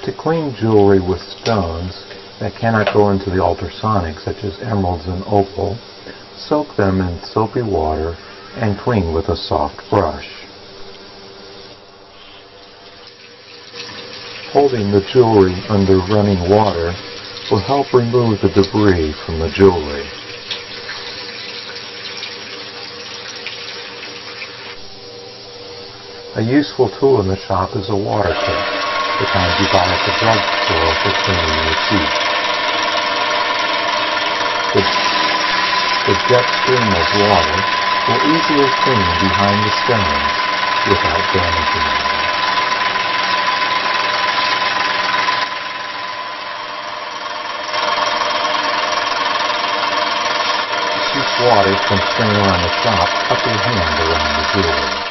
To clean jewelry with stones that cannot go into the ultrasonic, such as emeralds and opal, soak them in soapy water and clean with a soft brush. Holding the jewelry under running water will help remove the debris from the jewelry. A useful tool in the shop is a water pick, the kind you buy at the drugstore for cleaning your teeth. The jet stream of water will easily clean behind the stones without damaging them. To keep water from spraying around the shop, cup your hand around the jewelry.